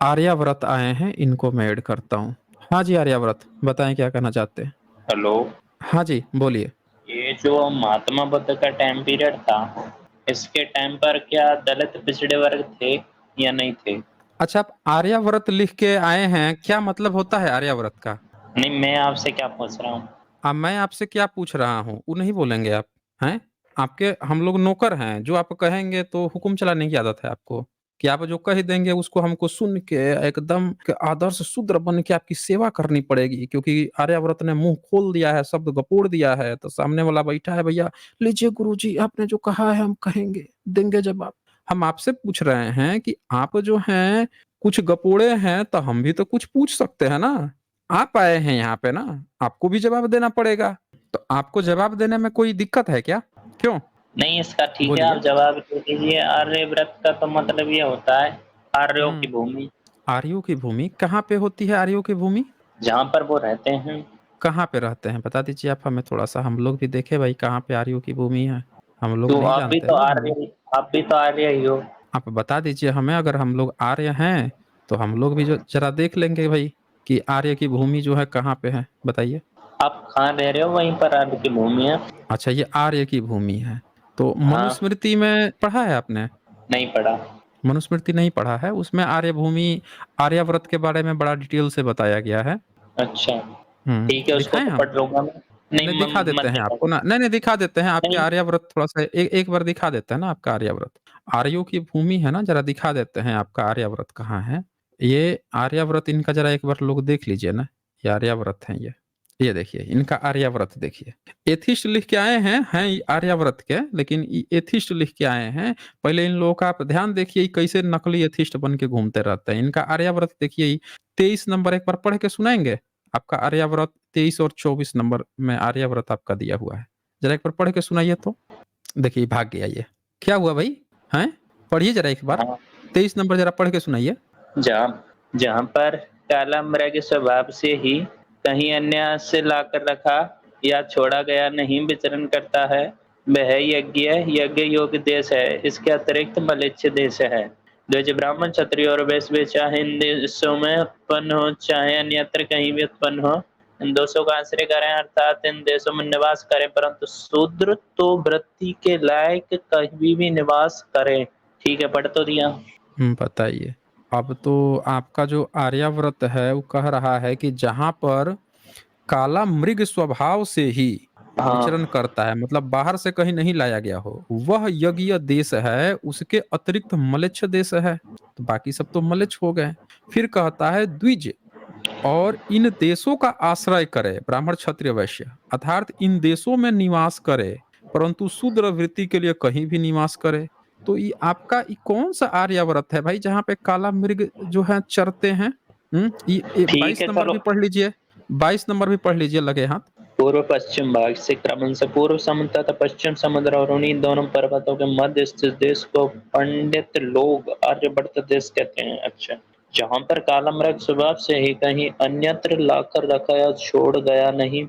आर्याव्रत आए हैं, इनको मैं ऐड करता हूँ। हाँ जी, आर्याव्रत बताएँ क्या कहना चाहते हैं? हेलो। हाँ जी, बोलिए। ये जो महात्मा बुद्ध का टाइम पीरियड था, इसके टाइम पर क्या दलित पिछड़े वर्ग थे या नहीं थे? अच्छा, आप आर्याव्रत लिख के आए हैं, क्या मतलब होता है आर्याव्रत का? नहीं, मैं आपसे क्या पूछ रहा हूँ? अब मैं आपसे क्या पूछ रहा हूँ, वो नहीं बोलेंगे आप, हैं? आपके हम लोग नौकर हैं, जो आप कहेंगे तो हुक्म चलाने की आदत है आपको, कि आप जो कह देंगे उसको हमको सुन के एकदम के आदर्श शूद्र बन के आपकी सेवा करनी पड़ेगी, क्योंकि आर्याव्रत ने मुँह खोल दिया है, शब्द गपोड़ दिया है, तो सामने वाला बैठा है, भैया लीजिए गुरुजी आपने जो कहा है हम कहेंगे, देंगे जवाब। हम आपसे पूछ रहे हैं कि आप जो हैं कुछ गपोड़े हैं, तो हम भी तो कुछ पूछ सकते हैं ना? आप आए हैं यहाँ पे ना, आपको भी जवाब देना पड़ेगा। तो आपको जवाब देने में कोई दिक्कत है क्या? क्यों? नहीं, इसका ठीक है, बोलिए। आप जवाब दे दीजिए। आर्यव्रत का तो मतलब ये होता है आर्यों की हुँ, भूमि, आर्यों की भूमि कहाँ पे होती है आर्यों की भूमि? जहाँ पर वो रहते हैं। कहाँ पे रहते हैं? बता दीजिए आप हमें थोड़ा-सा, हम लोग भी देखें भाई कहाँ पे आर्यों की भूमि है। हम लोग तो नहीं आप भी जानते तो ना, हम लोग आर्य ही हो। आप बता दीजिए हमें, अगर हम लोग आर्य हैं, तो हम लोग भी जो ज़रा देख लेंगे भई, कि आर्य की भूमि जो है कहाँ पे है? बताइए। आप कहाँ रह रहे हो, वहीं पर आर्य की भूमि है। अच्छा, ये आर्य की भूमि है। तो हाँ, मनुस्मृति में पढ़ा है आपने? नहीं पढ़ा। मनुस्मृति नहीं पढ़ा है, उसमें आर्यभूमि, आर्यावर्त के बारे में बड़ा डिटेल से बताया गया है। अच्छा, हुँ, ठीक है, उसको दिखाएँ तो हम? पढ़ लूँगा मैं। नहीं, नहीं, दिखा देते मत हैं दिखाओ। आपको ना, नहीं, नहीं, दिखा देते हैं आपके नहीं, आर्यावर्त, थोड़ा-सा एक बार दिखा देते हैं ना आपका आर्यावर्त। आर्यों की भूमि है ना, ज़रा दिखा देते हैं आपका आर्यावर्त कहाँ है। ये आर्यावर्त इनका ज़रा एक बार लोग देख लीजिए ना, ये आर्यावर्त हैं ये। ये देखिए, इनका आर्यावर्त देखिए। एथिस्ट लिख के आए हैं ये आर्यावर्त के, लेकिन ये एथिस्ट लिख के आए हैं। पहले इन लोगों का आप ध्यान देखिए, ये कैसे नकली एथिस्ट बन के घूमते रहते हैं। इनका आर्यावर्त देखिए, 23 नंबर एक बार पढ़ के सुनाएँगे? आपका आर्यावर्त 23 और 24 नंबर में आर्यावर्त आपका दिया हुआ है। ज़रा एक बार पढ़ के सुनाइए तो। देखिए भाग गया ये। क्या हुआ भई? हैं? पढ़िए ज़रा एक बार। हाँ, 23 नंबर ज़रा पढ़ के सुनाइए। जहाँ जहाँ पर काला मृग स्वभाव से ही कहीं अन्य से लाकर रखा या छोड़ा गया नहीं विचरण करता है, वह यज्ञ योग्य देश है। इसके अतिरिक्त मलेच्छ देश है। जो ब्राह्मण, क्षत्रिय और वैश्य चाहे इन देशों में उत्पन्न हो, चाहे अन्यत्र कहीं भी उत्पन्न हो, इन देशों का आश्रय करें, अर्थात इन देशों में निवास करें, परंतु शूद्र तो वृत्ति के लायक कहीं भी निवास करें। ठीक है, पढ़ तो दिया। बताइए। अब तो आपका जो आर्यावर्त है वो कह रहा है कि जहाँ पर काला मृग स्वभाव से ही विचरण हाँ, करता है, मतलब बाहर से कहीं नहीं लाया गया हो, वह यज्ञ देश है, उसके अतिरिक्त म्लेच्छ देश है। तो बाकी सब तो म्लेच्छ हो गए। फिर कहता है द्विज और इन देशों का आश्रय करे, ब्राह्मण क्षत्रिय वैश्य, अर्थात इन देशों में निवास करे, परंतु शूद्र वृत्ति के लिए कहीं भी निवास करे। तो ये आपका ये कौन सा आर्यावर्त है भाई, जहाँ पे काला मृग जो है चरते हैं? ये ठीक 22 है, नंबर चलो। भी पढ़ लीजिए, 22 नंबर भी पढ़ लीजिए लगे हाथ। पूर्व पश्चिम भाग से क्रमश से पूर्व समुद्र तथा पश्चिम समुद्र और उन्हीं दोनों पर्वतों के मध्य स्थित देश को पंडित लोग आर्यभट्ट देश कहते हैं। अच्छा, जहाँ पर काला मृग स्वभाव से ही कहीं अन्यत्र लाकर रखा या छोड़ गया नहीं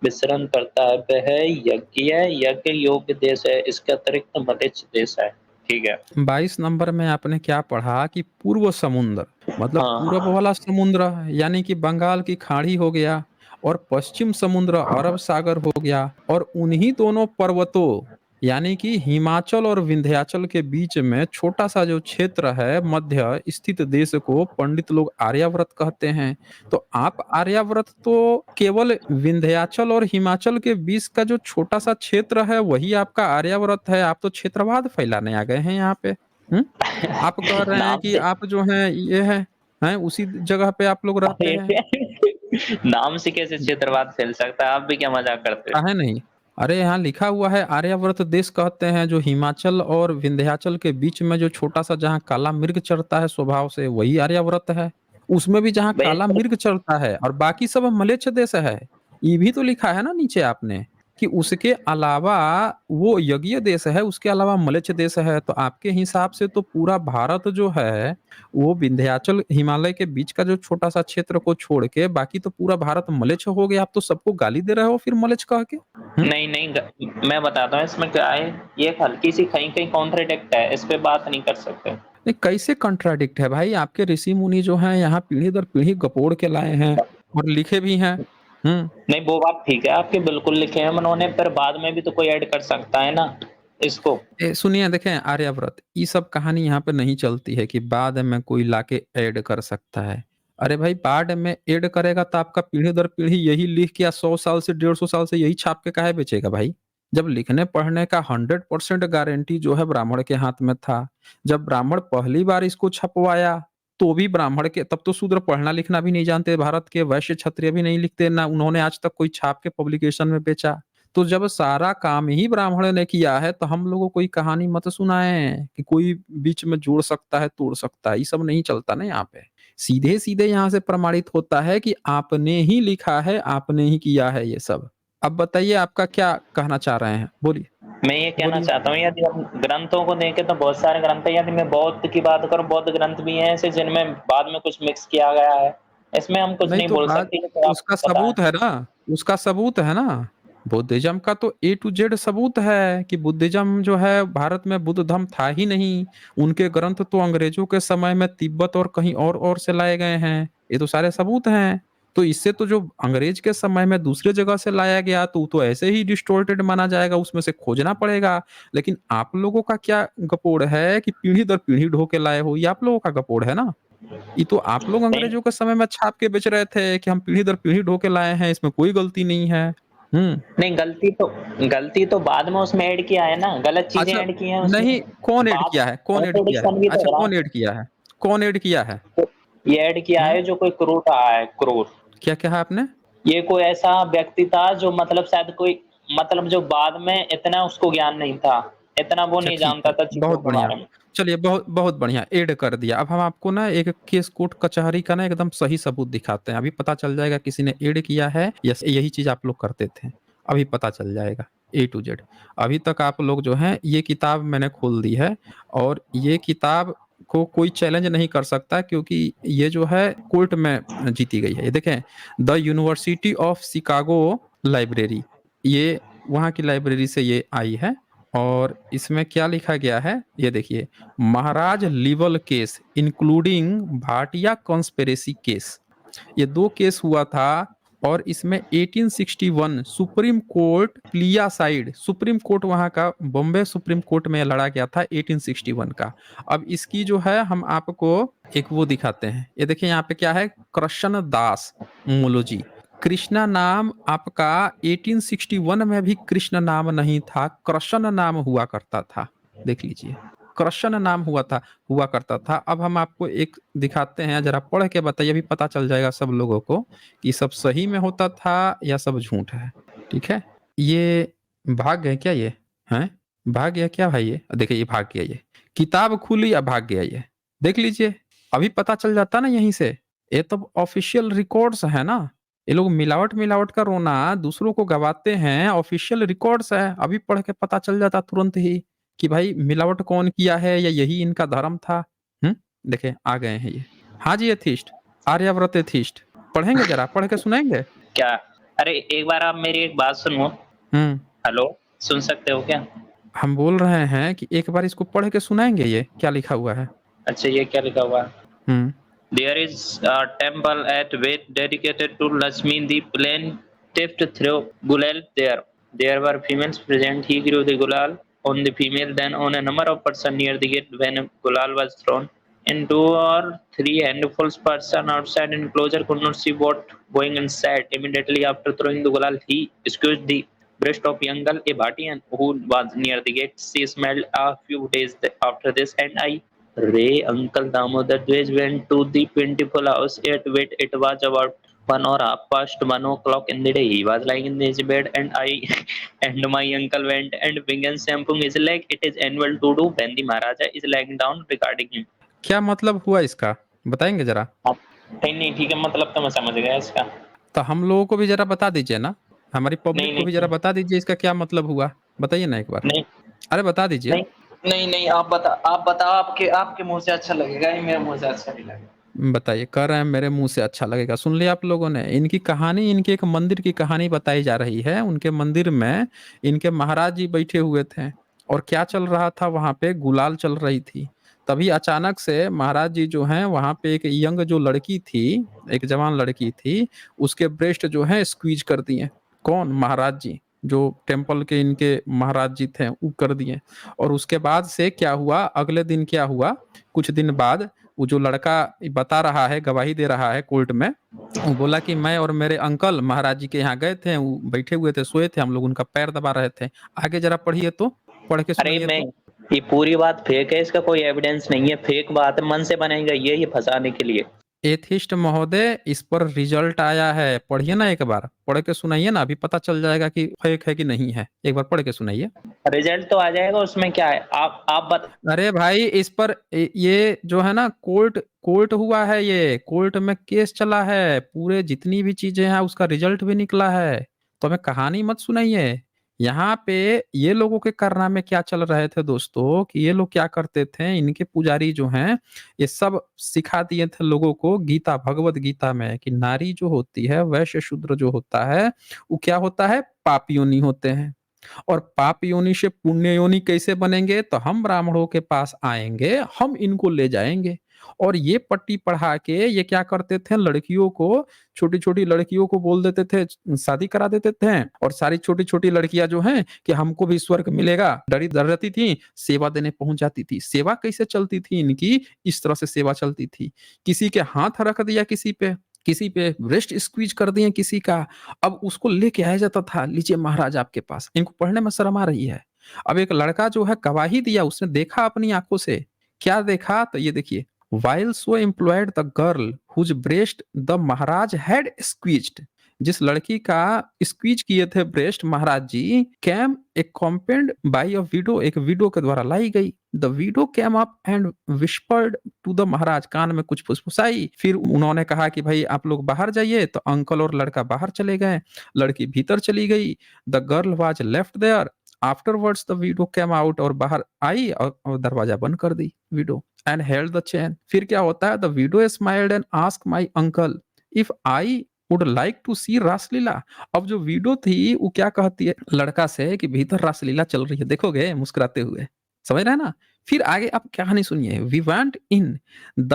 विचरण करता है, वह यज्ञ योग्य देश है। इसके अतिरिक्त मलेच्छ देश है। ठीक है। 22 नंबर में आपने क्या पढ़ा कि पूर्व समुद्र, मतलब पूरब हाँ, वाला समुद्र, यानी कि बंगाल की खाड़ी हो गया, और पश्चिम समुद्र अरब सागर हो गया, और उन्हीं दोनों पर्वतों यानी कि हिमाचल और विंध्याचल के बीच में छोटा सा जो क्षेत्र है मध्य स्थित देश को पंडित लोग आर्यावर्त कहते हैं। तो आप आर्यावर्त तो केवल विंध्याचल और हिमाचल के बीच का जो छोटा सा क्षेत्र है वही आपका आर्यावर्त है। आप तो क्षेत्रवाद फैलाने आ गए हैं यहाँ पे। हम्म, आप कह रहे हैं नाम कि से आप जो हैं ये हैं उसी जगह पे आप लोग रहते हैं। नाम से कैसे क्षेत्रवाद फैल सकता है? आप भी क्या मजाक करते हो? काहे नहीं? अरे यहाँ लिखा हुआ है आर्यावर्त देश कहते हैं जो हिमाचल और विंध्याचल के बीच में जो छोटा सा जहाँ काला मृग चरता है स्वभाव से, वही आर्यावर्त है। उसमें भी जहाँ भाई, काला मृग चरता है और बाकी सब म्लेच्छ देश है। ये भी तो लिखा है ना नीचे आपने, कि उसके अलावा वो यज्ञ देश है, उसके अलावा म्लेच्छ देश है। तो आपके हिसाब से तो पूरा भारत जो है वो विंध्याचल हिमालय के बीच का जो छोटा सा क्षेत्र को छोड़ के बाकी तो पूरा भारत म्लेच्छ हो गया। आप तो सबको गाली दे रहे हो फिर म्लेच्छ कह के। नहीं, नहीं, मैं बताता हूँ इसमें क्या है। ये एक हल्की सी कहीं कहीं कॉन्ट्रडिक्ट है, इस पे बात नहीं कर सकते। नहीं, कैसे कॉन्ट्राडिक्ट है भाई? आपके ऋषि मुनि जो हैं यहाँ पीढ़ी दर पीढ़ी गपोड़ के लाए हैं और लिखे भी हैं। नहीं, वो बात ठीक है आपकी, बिल्कुल लिखे हैं उन्होंने, पर बाद में भी तो कोई ऐड कर सकता है ना इसको। सुनिए, देखें आर्यव्रत, ये सब कहानी यहाँ पे नहीं चलती है कि बाद में कोई लाके ऐड कर सकता है। अरे भाई, बाद में ऐड करेगा तो आपका पीढ़ी दर पीढ़ी यही लिख के 100 साल से 150 साल से यही छाप के काहे बेचेगा भाई? जब लिखने पढ़ने का 100% गारंटी जो है ब्राह्मण के हाथ में था, जब ब्राह्मण पहली बार इसको छपवाया, तो भी ब्राह्मण के, तब तो शूद्र पढ़ना लिखना भी नहीं जानते, भारत के वैश्य क्षत्रिय भी नहीं लिखते, ना उन्होंने आज तक कोई छाप के पब्लिकेशन में बेचा। तो जब सारा काम ही ब्राह्मण ने किया है, तो हम लोगों को कोई कहानी मत सुनाएं कि कोई बीच में जोड़ सकता है, तोड़ सकता है। ये सब नहीं चलता ना यहाँ पे। सीधे सीधे यहाँ से प्रमाणित होता है कि आपने ही लिखा है, आपने ही किया है ये सब। अब बताइए, आपका क्या कहना चाह रहे हैं? बोलिए। मैं ये कहना बोलिए। चाहता हूँ, यदि हम ग्रंथों को देखें तो बहुत सारे ग्रंथ हैं। यदि मैं बौद्ध की बात करूँ, बौद्ध ग्रंथ भी हैं ऐसे जिनमें बाद में कुछ मिक्स किया गया है। इसमें हम कुछ नहीं नहीं तो बोल बात, सकते, ये तो उसका आपको पता है। सबूत है ना, उसका सबूत है ना। बुद्धिज्म का तो ए टू जेड सबूत है कि बुद्धिज्म जो है भारत में बुद्ध धर्म था ही नहीं। उनके ग्रंथ तो अंग्रेजों के समय में तिब्बत और कहीं और से लाए गए हैं। ये तो सारे सबूत हैं। तो इससे तो जो अंग्रेज के समय में दूसरे जगह से लाया गया तो वो तो ऐसे ही डिस्टोर्टेड माना जाएगा, उसमें से खोजना पड़ेगा। लेकिन आप लोगों का क्या गपोड़ है कि पीढ़ी दर पीढ़ी ढो के लाए हो? ये आप लोगों का गपोड़ है ना। ये तो आप लोग नहीं, अंग्रेजों के समय में छाप के बेच रहे थे कि हम पीढ़ी दर पीढ़ी ढो के लाए हैं, इसमें कोई गलती नहीं है। नहीं, गलती तो बाद में उसमें ऐड किया है ना, गलत चीजें अच्छा, ऐड की हैं उसमें। नहीं, कौन ऐड बात किया है? कौन ऐड किया है? कॉन्ट्रडिक्शन भी तो अच्छा, हो रहा कौन ऐड किया है? कौन ऐड किया है? है। ये ऐड किया हम्म है जो कोई क्रूर रहा है, क्रूर। क्या कहा आपने? ये कोई ऐसा व्यक्ति था जो मतलब शायद कोई, मतलब जो बाद में इतना उसको ज्ञान नहीं था, इतना वो अच्छा, नहीं ठीक जानता है, था चीजों बहुत के बढ़िया। बारे में। चलिए, बहुत बहुत बढ़िया, ऐड कर दिया। अब हम आपको ना एक केस कोर्ट कचहरी का ना एकदम सही सबूत दिखाते हैं। अभी पता चल जाएगा किसी ने ऐड किया है या यही चीज आप लोग करते थे। अभी पता चल जाएगा ए टू जेड। अभी तक आप लोग जो है, ये किताब मैंने खोल दी है और ये किताब को कोई चैलेंज नहीं कर सकता, क्योंकि ये जो है कोर्ट में जीती गई है। ये देखें, the university of Chicago library, ये वहाँ की लाइब्रेरी से ये आई है। और इसमें क्या लिखा गया है ये देखिए, महाराज लीवल case including Bhatia conspiracy case, ये दो केस हुआ था। और इसमें 1861 सुप्रीम कोर्ट प्लियासाइड, सुप्रीम कोर्ट वहां का बॉम्बे सुप्रीम कोर्ट में लड़ा गया था 1861 का। अब इसकी जो है हम आपको एक वो दिखाते हैं। ये देखिए यहाँ पे क्या है, कृष्ण दास मुलोजी। कृष्णा नाम आपका 1861 में भी कृष्ण नाम नहीं था, कृष्ण नाम हुआ करता था। देख लीजिए, कृष्ण नाम हुआ करता था। अब हम आपको एक दिखाते हैं, जरा पढ़ के बताइए, अभी पता चल जाएगा सब लोगों को कि सब सही में होता था या सब झूठ है। ठीक है, ये भाग गए क्या ये? हैं, भाग गया क्या भाई? ये देखिए, ये भाग गया। ये किताब खुली या भाग गया ये, देख लीजिए। अभी पता चल जाता ना यहीं से। ये तो ऑफिशियल रिकॉर्ड्स है ना। ये लोग मिलावट मिलावट का रोना दूसरों को गवाते हैं, ऑफिशियल रिकॉर्ड्स है। अभी पढ़ के पता चल जाता तुरंत ही कि भाई मिलावट कौन किया है या यही इनका धर्म था। देखे आ गए हैं ये। हाँ जी, एथिस्ट, आर्यव्रत एथिस्ट। पढ़ेंगे, जरा पढ़ के सुनाएंगे। क्या? अरे एक बार आप मेरी एक बात सुनो। हम्म हेलो, सुन सकते हो क्या? हम बोल रहे हैं कि एक बार इसको पढ़ के सुनाएंगे, ये क्या लिखा हुआ है। अच्छा, ये क्या लिखा हुआ है? हम्म There is a temple at Ved dedicated to Lakshmi, the plaintiff threw gulal there. There were females present. He threw the gulal on the female, then on a number of persons near the gate. When gulal was thrown, in two or three handfuls person outside enclosure could not see what going inside. Immediately after throwing the gulal, he squeezed the breast of young girl, a Bhatian, who was near the gate. She smiled a few days after this, and I Ray Uncle Damodar Dwej went to the plentiful house at Wit. It was about 1 or 1:30 in the day. He was lying in his bed, and I and my uncle went and began shampooing his leg. It is annual to do when the Maharaja is lying down regarding him. क्या मतलब हुआ इसका, बताएंगे जरा? नहीं नहीं, ठीक है, मतलब तो मैं समझ गया इसका। तो हम लोगों को भी जरा बता दीजिए ना, हमारी नहीं पब्लिक को भी जरा नहीं बता दीजिए इसका क्या मतलब हुआ। बताइए ना एक बार। नहीं अरे बता दीजिए। नहीं नहीं नहीं, आप बताओ, आपके आपके मुंह से अच्छा लगेगा, ये मेरे मुंह से अच्छा नहीं लगेगा। बताइए, कह रहे हैं मेरे मुंह से अच्छा लगेगा। सुन लिया आप लोगों ने इनकी कहानी, इनके एक मंदिर की कहानी बताई जा रही है। उनके मंदिर में इनके महाराज जी बैठे हुए थे और क्या चल रहा था वहां पे, गुलाल चल रही थी। तभी अचानक से महाराज जी जो हैं वहाँ पे एक यंग जो लड़की थी, एक जवान लड़की थी, उसके ब्रेस्ट जो है स्क्वीज कर दिए। कौन? महाराज जी, जो टेम्पल के इनके महाराज जी थे वो कर दिए। और उसके बाद से क्या हुआ, अगले दिन क्या हुआ, कुछ दिन बाद वो जो लड़का बता रहा है, गवाही दे रहा है कोर्ट में, वो बोला कि मैं और मेरे अंकल महाराज जी के यहाँ गए थे, वो बैठे हुए थे, सोए थे, हम लोग उनका पैर दबा रहे थे। आगे जरा पढ़िए तो, पढ़ के अरे सुनाइए मैं, तो। ये पूरी बात फेक है, इसका कोई एविडेंस नहीं है, फेक बात है, मन से बनाई गई है ये फंसाने के लिए। एथिस्ट महोदय, इस पर रिजल्ट आया है, पढ़िए ना, एक बार पढ़ के सुनाइए ना, अभी पता चल जाएगा कि फेक है कि नहीं है। एक बार पढ़ के सुनाइए। रिजल्ट तो आ जाएगा, उसमें क्या है, आप बता। अरे भाई, इस पर ये जो है ना, कोर्ट कोर्ट हुआ है, ये कोर्ट में केस चला है, पूरे जितनी भी चीजें हैं उसका रिजल्ट भी निकला है। तो हमें कहानी मत सुनाइए। यहाँ पे ये लोगों के कारनामे क्या चल रहे थे दोस्तों, कि ये लोग क्या करते थे, इनके पुजारी जो हैं, ये सब सिखा दिए थे लोगों को गीता, भगवत गीता में, कि नारी जो होती है, वैश्य शूद्र जो होता है, वो क्या होता है, पाप योनि होते हैं। और पाप योनि से पुण्य योनि कैसे बनेंगे, तो हम ब्राह्मणों के पास आएंगे, हम इनको ले जाएंगे। और ये पट्टी पढ़ा के ये क्या करते थे, लड़कियों को, छोटी छोटी लड़कियों को बोल देते थे, शादी करा देते थे। और सारी छोटी छोटी लड़कियां जो हैं कि हमको भी स्वर्ग मिलेगा, डरी डरती थी, सेवा देने पहुंच जाती थी। सेवा कैसे चलती थी इनकी, इस तरह से सेवा चलती थी। किसी के हाथ रख दिया, किसी पे ब्रेस्ट स्क्वीज कर दिए किसी का, अब उसको लेके आया जाता था, लीजिए महाराज आपके पास। इनको पढ़ने में शर्म आ रही है। अब एक लड़का जो है गवाही दिया, उसने देखा अपनी आंखों से, क्या देखा, तो ये देखिए, while so employed the girl whose breast the Maharaj had squeezed, जिस लड़की का स्क्वीज किए थे breast Maharaj ji, came accompanied by a widow, एक विडो के द्वारा लाई गई। The widow came up and whispered to the Maharaj, कान में कुछ फुसफुसाई। फिर उन्होंने कहा कि भाई आप लोग बाहर जाइए, तो अंकल और लड़का बाहर चले गए, लड़की भीतर चली गई। The girl was left there. Afterwards the widow came out, और बाहर आई और दरवाजा बंद कर दी widow, and held the chain. फिर क्या होता है, the widow smiled and ask my uncle if I would like to see Raslila. अब जो विडो थी वो क्या कहती है लड़का से कि भीतर रासलीला चल रही है, देखोगे, मुस्कुराते हुए। समझ रहे हैं ना। फिर आगे आप कहानी सुनिए। We went in, the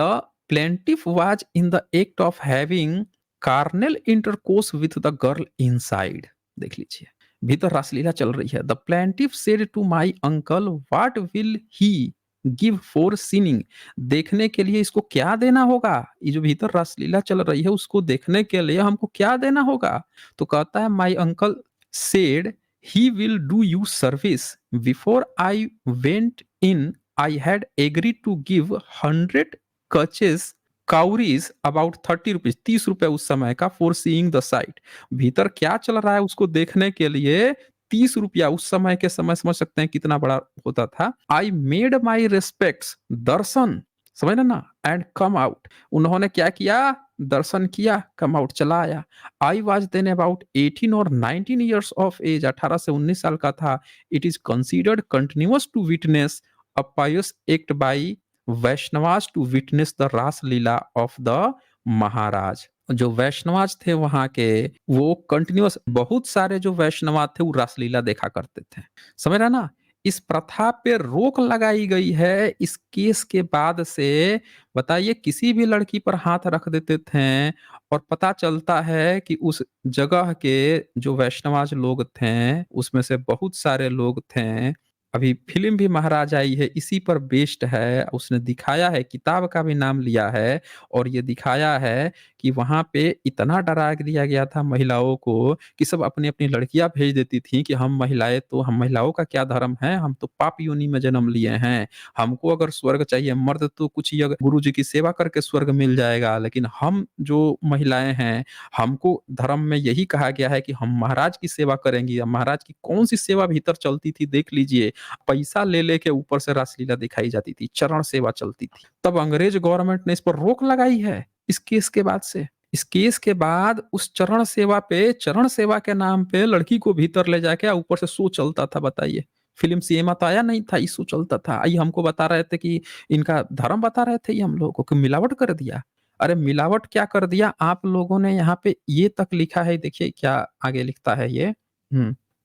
plaintiff was in the act of having carnal intercourse with the girl inside. देख लीजिए, भीतर रासलीला चल रही है। The plaintiff said to my uncle what will he give for sinning. देखने के लिए इसको क्या देना होगा, ये जो भीतर रासलीला चल रही है उसको देखने के लिए हमको क्या देना होगा। तो कहता है my uncle said he will do you service. Before I went in I had agreed to give 100 कचेस काउरीज अबाउट 30 रुपीज, 30 रुपए उस समय का, फॉर सीइंग द साइट। भीतर क्या चल रहा है उसको देखने के लिए 30 रुपया, उस समय के समय समझ सकते हैं कितना बड़ा होता था। आई मेड माई रिस्पेक्ट्स, दर्शन, समझ ना, एंड कम आउट। उन्होंने क्या किया, दर्शन किया, कम आउट, चला आया। आई वॉज देन अबाउट 18 और 19 ईयर्स ऑफ एज, 18 से 19 साल का था। It is considered continuous to witness a pious act by Vaishnavas to witness the ras lila of the महाराज। जो वैष्णवाज थे वहां के, वो कंटिन्यूअस, बहुत सारे जो वैष्णवाज थे वो रासलीला देखा करते थे। समझ रहे ना। इस प्रथा पे रोक लगाई गई है इस केस के बाद से। बताइए, किसी भी लड़की पर हाथ रख देते थे और पता चलता है कि उस जगह के जो वैष्णवाज लोग थे उसमें से बहुत सारे लोग थे। अभी फिल्म भी महाराज आई है, इसी पर बेस्ड है, उसने दिखाया है, किताब का भी नाम लिया है। और ये दिखाया है कि वहां पे इतना डरा दिया गया था महिलाओं को कि सब अपनी अपनी लड़कियां भेज देती थी कि हम महिलाएं, तो हम महिलाओं का क्या धर्म है, हम तो पाप योनि में जन्म लिए हैं, हमको अगर स्वर्ग चाहिए, मर्द तो कुछ ही अगर गुरु जी की सेवा करके स्वर्ग मिल जाएगा, लेकिन हम जो महिलाएं हैं, हमको धर्म में यही कहा गया है कि हम महाराज की सेवा करेंगी। अब महाराज की कौन सी सेवा भीतर चलती थी देख लीजिए, पैसा ले लेके ऊपर से रासलीला दिखाई जाती थी, चरण सेवा चलती थी। तब अंग्रेज गवर्नमेंट ने इस पर रोक लगाई है इस केस के बाद से। इस केस के बाद उस चरण सेवा पे, चरण सेवा के नाम पे लड़की को भीतर ले जाके ऊपर से शो चलता था। बताइए, फिल्म सिनेमा तो आया नहीं था, इस शो चलता था। ये हमको बता रहे थे कि इनका धर्म बता रहे थे ये हम लोगों को कि मिलावट कर दिया। अरे मिलावट क्या कर दिया आप लोगों ने, यहाँ पे ये तक लिखा है, देखिए क्या आगे लिखता है ये।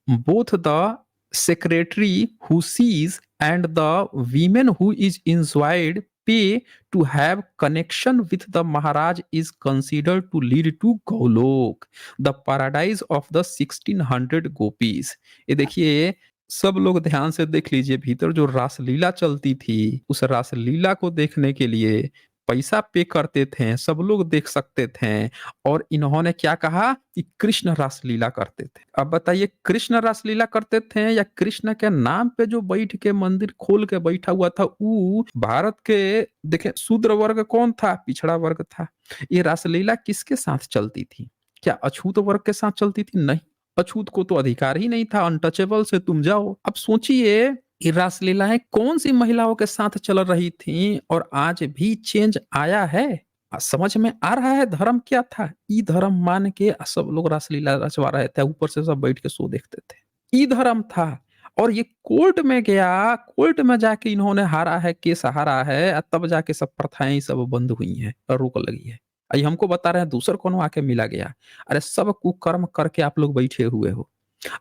Both the secretary who sees and the women who is enjoyed pay to have connection with the Maharaj is considered to lead to Golok, the paradise of the 1600 gopis. ये देखिए, सब लोग ध्यान से देख लीजिए, भीतर जो रासलीला चलती थी, उस रासलीला को देखने के लिए पैसा पे करते थे, सब लोग देख सकते थे। और इन्होंने क्या कहा कि कृष्ण रासलीला करते थे। अब बताइए, कृष्ण रासलीला करते थे या कृष्ण के नाम पे जो बैठ के मंदिर खोल के बैठा हुआ था, वो भारत के देखें शूद्र वर्ग कौन था? पिछड़ा वर्ग था। ये रासलीला किसके साथ चलती थी? क्या अछूत वर्ग के साथ चलती थी? नहीं, अछूत को तो अधिकार ही नहीं था, अनटचेबल से तुम जाओ। अब सोचिए, ये रासलीलाएं कौन सी महिलाओं के साथ चल रही थी और आज भी चेंज आया है? समझ में आ रहा है धर्म क्या था? ई धर्म मान के सब लोग रासलीला रचवा रहे थे, ऊपर से सब बैठ के शो देखते थे। ई धर्म था। और ये कोर्ट में गया, कोर्ट में जाके इन्होंने हारा है, केस हारा है, तब जाके सब प्रथाएं सब बंद हुई हैं और रोक लगी है। अई हमको बता रहे हैं दूसर कोनो आके मिला गया। अरे सब कुकर्म करके आप लोग बैठे हुए हो।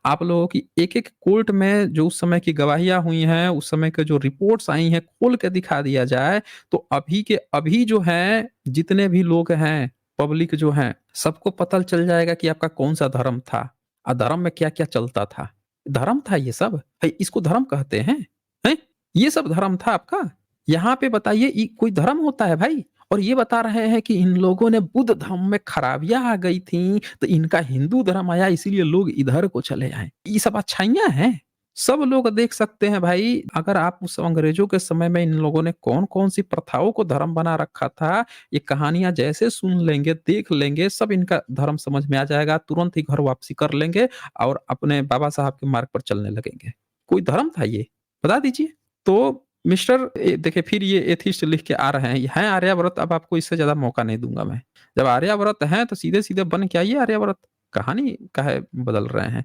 आप लोगों की एक-एक कोर्ट में जो उस समय की गवाहियाँ हुई हैं, उस समय के जो रिपोर्ट्स आई हैं, खोल के दिखा दिया जाए, तो अभी के अभी जो हैं, जितने भी लोग हैं, पब्लिक जो हैं, सबको पता चल जाएगा कि आपका कौन-सा धर्म था। धर्म में क्या-क्या चलता था। धर्म था ये सब? इसको धर्म कहते हैं? हैं? ये सब धर्म था आपका? यहाँ पे बताइए, ये कोई धर्म होता है भाई? और ये बता रहे हैं कि इन लोगों ने बुद्ध धर्म में खराबियाँ आ गई थी, तो इनका हिंदू धर्म आया, इसीलिए लोग इधर को चले आए। ये सब अच्छाइयाँ हैं? सब लोग देख सकते हैं भाई। अगर आप उस अंग्रेजों के समय में इन लोगों ने कौन-कौन सी प्रथाओं को धर्म बना रखा था, ये कहानियाँ जैसे सुन लेंगे, देख लेंगे, सब इनका धर्म समझ में आ जाएगा, तुरंत ही घर वापसी कर लेंगे और अपने बाबा साहब के मार्ग पर चलने लगेंगे। कोई धर्म था ये? बता दीजिए। तो मिस्टर देखिए, फिर ये एथिस्ट लिख के आ रहे हैं आर्यावर्त। अब आपको इससे ज़्यादा मौका नहीं दूँगा मैं। जब आर्यावर्त हैं तो सीधे-सीधे बन के आइए आर्यावर्त। कहानी काहे बदल रहे हैं?